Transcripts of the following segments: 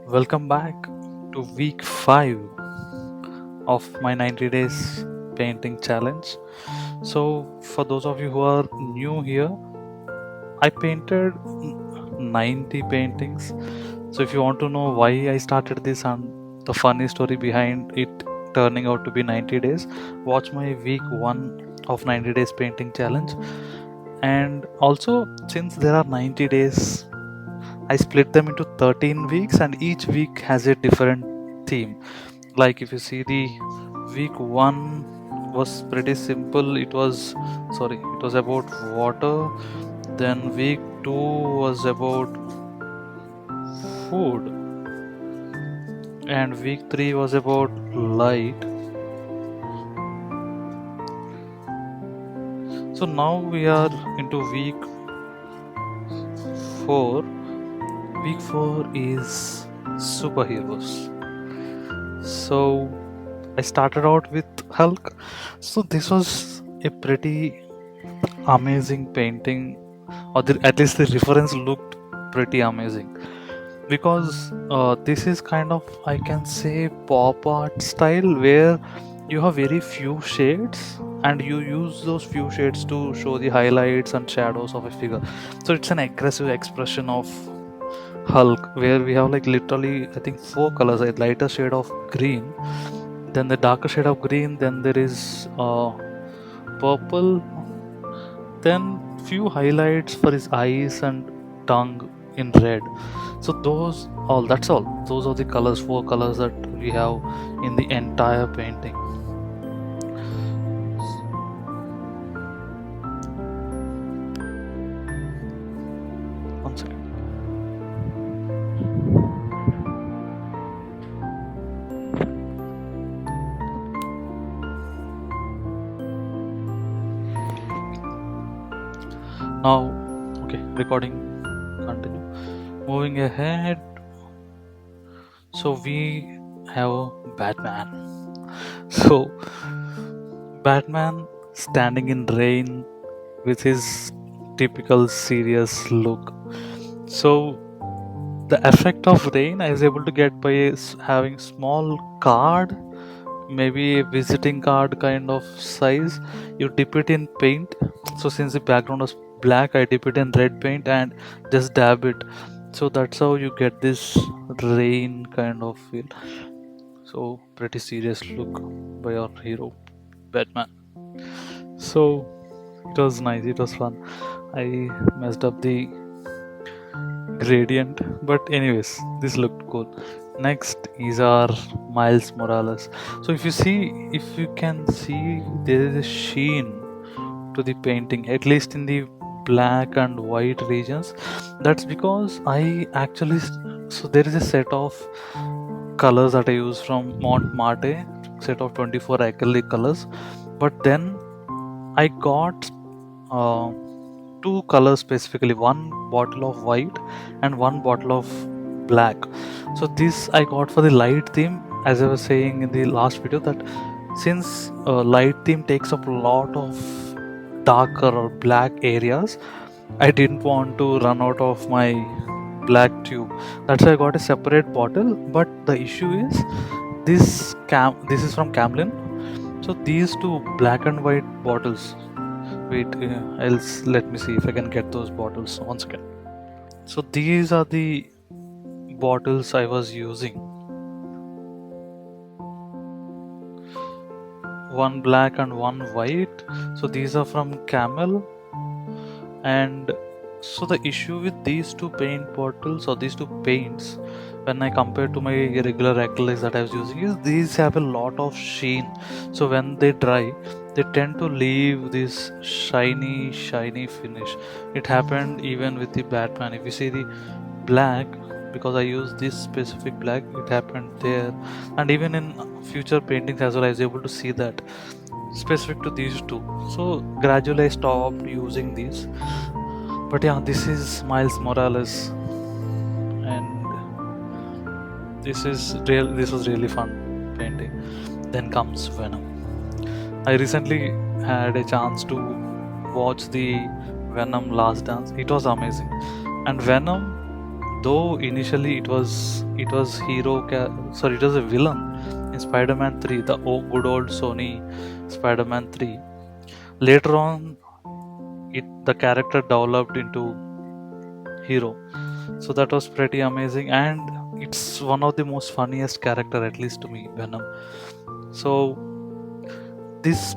Welcome back to week 5 of my 90 days painting challenge. So, for those of you who are new here, I painted 90 paintings. So, if you want to know why I started this and the funny story behind it turning out to be 90 days, watch my week 1 of 90 days painting challenge. And also, since there are 90 days, I split them into 13 weeks, and each week has a different theme. Like if you see the week 1 was pretty simple. It was about water. Then week 2 was about food, and week 3 was about light. So now we are into week 4. Week 4 is superheroes. So I started out with Hulk. So this was a pretty amazing painting, or at least the reference looked pretty amazing, because this is kind of, I can say, pop art style, where you have very few shades and you use those few shades to show the highlights and shadows of a figure. So it's an aggressive expression of Hulk, where we have like literally I think 4 colors: a lighter shade of green, then the darker shade of green, then there is purple, then few highlights for his eyes and tongue in red. So that's all. Those are the colors, 4 colors that we have in the entire painting. One second. Now, okay, recording, continue. Moving ahead. So we have Batman. So Batman standing in rain with his typical serious look. So the effect of rain I was able to get by having small card, maybe a visiting card kind of size. You dip it in paint. So since the background was black, I dip it in red paint and just dab it. So that's how you get this rain kind of feel. So pretty serious look by our hero Batman. So it was nice, it was fun. I messed up the gradient, but anyways, this looked cool. Next is our Miles Morales. So if you can see, there is a sheen to the painting, at least in the black and white regions. That's because I actually, so there is a set of colors that I use from Montmartre, set of 24 acrylic colors, but then I got uh, 2 colors specifically, one bottle of white and one bottle of black. So this I got for the light theme, as I was saying in the last video, that since light theme takes up a lot of darker or black areas, I didn't want to run out of my black tube. That's why I got a separate bottle. But the issue is this is from Camlin. So these two black and white bottles, wait, else let me see if I can get those bottles once again. So these are the bottles I was using. One black and one white. So these are from Camel. And so the issue with these two paint bottles, or these two paints, when I compare to my regular acrylics that I was using, is these have a lot of sheen. So when they dry, they tend to leave this shiny finish. It happened even with the Batman. If you see the black, because I use this specific black, it happened there. And even in future paintings as well, I was able to see that specific to these two. So gradually I stopped using these. But yeah, this is Miles Morales, and this was really fun painting. Then comes Venom. I recently had a chance to watch the Venom Last Dance. It was amazing. And Venom, though initially it was it was a villain in Spider-Man 3, the good old Sony Spider-Man 3. Later on, the character developed into hero, so that was pretty amazing, and it's one of the most funniest character, at least to me, Venom. So this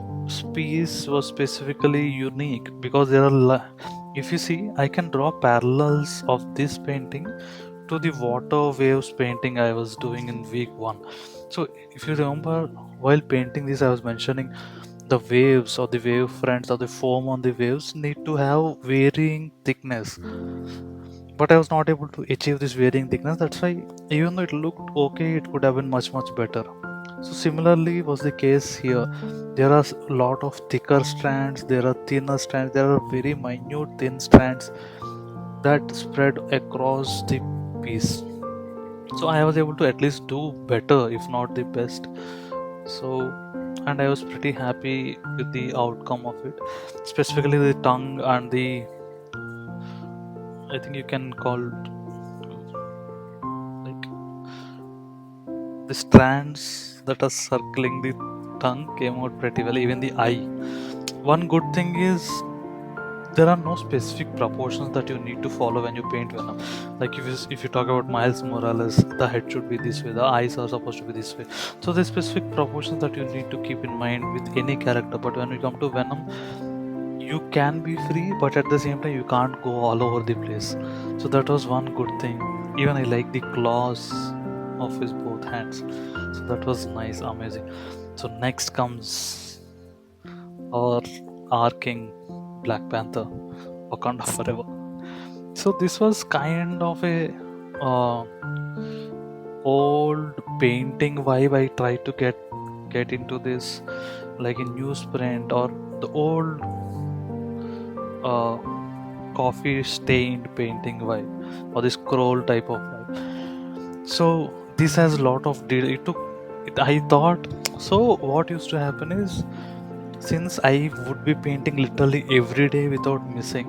piece was specifically unique because if you see, I can draw parallels of this painting to the water waves painting I was doing in week 1. So if you remember, while painting this, I was mentioning the waves or the wave fronts or the foam on the waves need to have varying thickness, but I was not able to achieve this varying thickness. That's why, even though it looked okay, it could have been much better. So similarly was the case here. There are a lot of thicker strands, there are thinner strands, there are very minute thin strands that spread across the piece. So I was able to at least do better, if not the best. So, and I was pretty happy with the outcome of it, specifically the tongue and the, I think you can call it, like, the strands that are circling the tongue came out pretty well, even the eye. One good thing is there are no specific proportions that you need to follow when you paint Venom. Like if you talk about Miles Morales, the head should be this way, the eyes are supposed to be this way. So there's specific proportions that you need to keep in mind with any character. But when we come to Venom, you can be free, but at the same time you can't go all over the place. So that was one good thing. Even I like the claws of his both hands. So that was nice, amazing. So next comes our king, Black Panther, Wakanda Forever. So this was kind of a uh, old painting vibe. I tried to get into this, like in newsprint or the old uh, coffee stained painting vibe, or this scroll type of vibe. So this has a lot of detail. I thought, so what used to happen is, since I would be painting literally every day without missing,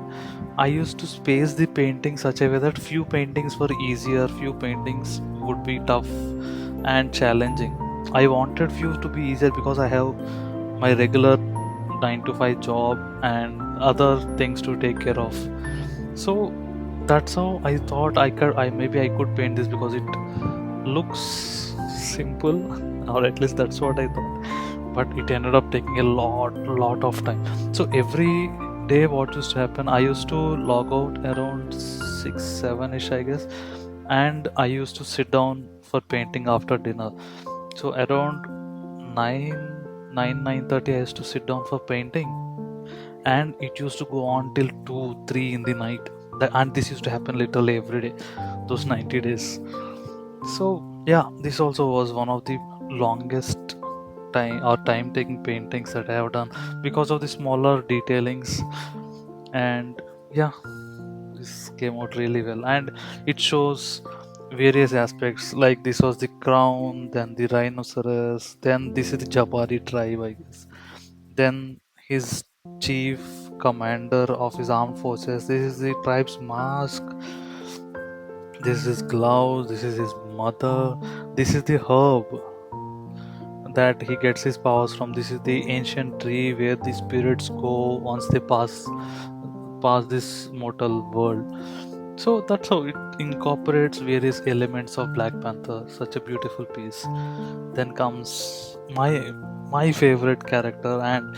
I used to space the painting such a way that few paintings were easier, few paintings would be tough and challenging. I wanted few to be easier because I have my regular 9 to 5 job and other things to take care of. So that's how I thought I could paint this because it looks simple, or at least that's what I thought. But it ended up taking a lot of time. So every day, what used to happen, I used to log out around 6 7 ish, I guess, and I used to sit down for painting after dinner. So around 9 9:30 I used to sit down for painting, and it used to go on till 2 3 in the night. And this used to happen literally every day, those 90 days. So yeah, this also was one of the longest time taking paintings that I have done because of the smaller detailings. And yeah, this came out really well, and it shows various aspects. Like this was the crown, then the rhinoceros, then this is the Jabari tribe, I guess, then his chief commander of his armed forces, this is the tribe's mask, this is his gloves, this is his mother, this is the herb that he gets his powers from, this is the ancient tree where the spirits go once they pass this mortal world. So that's how it incorporates various elements of Black Panther, such a beautiful piece. Then comes my favorite character, and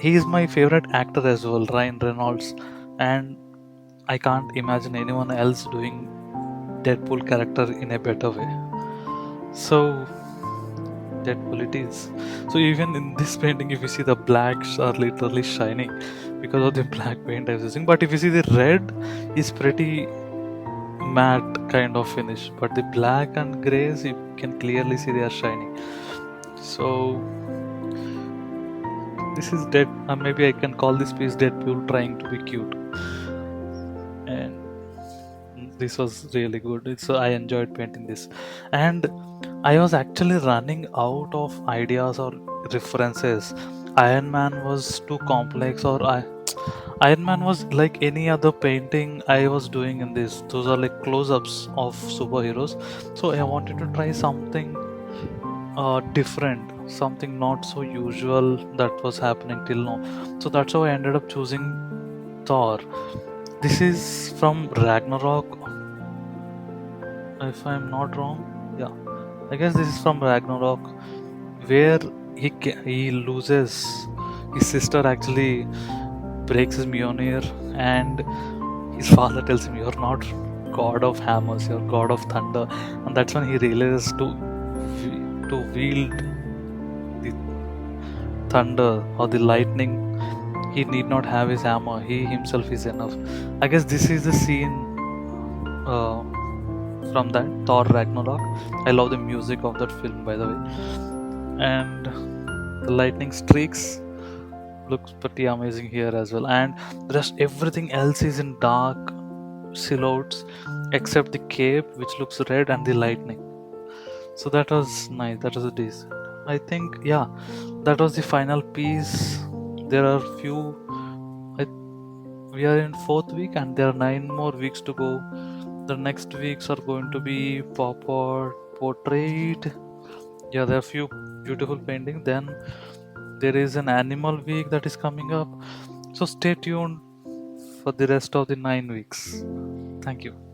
he is my favorite actor as well, Ryan Reynolds. And I can't imagine anyone else doing Deadpool character in a better way. So Deadpool it is. So even in this painting, if you see, the blacks are literally shining because of the black paint I was using. But if you see, the red is pretty matte kind of finish, but the black and grays, you can clearly see they are shining. So this is dead. Maybe I can call this piece Deadpool trying to be cute. And this was really good. I enjoyed painting this, and I was actually running out of ideas or references. Iron Man was too complex, or Iron Man was like any other painting I was doing in this. Those are like close-ups of superheroes. So I wanted to try something different, something not so usual that was happening till now. So that's how I ended up choosing Thor. This is from Ragnarok, if I'm not wrong. Yeah, I guess this is from Ragnarok, where he loses his sister. Actually, breaks his Mjolnir, and his father tells him, "You're not god of hammers, you're god of thunder." And that's when he realizes to wield the thunder or the lightning, he need not have his hammer. He himself is enough. I guess this is the scene uh, from that Thor Ragnarok. I love the music of that film, by the way, and the lightning streaks looks pretty amazing here as well. And the rest everything else is in dark silhouettes except the cape, which looks red, and the lightning. So that was nice. That was a decent. I think, yeah, that was the final piece. There are few. I, we are in fourth week, and there are 9 more weeks to go. The next weeks are going to be pop art, portrait. Yeah, there are few beautiful paintings. Then there is an animal week that is coming up. So stay tuned for the rest of the 9 weeks. Thank you.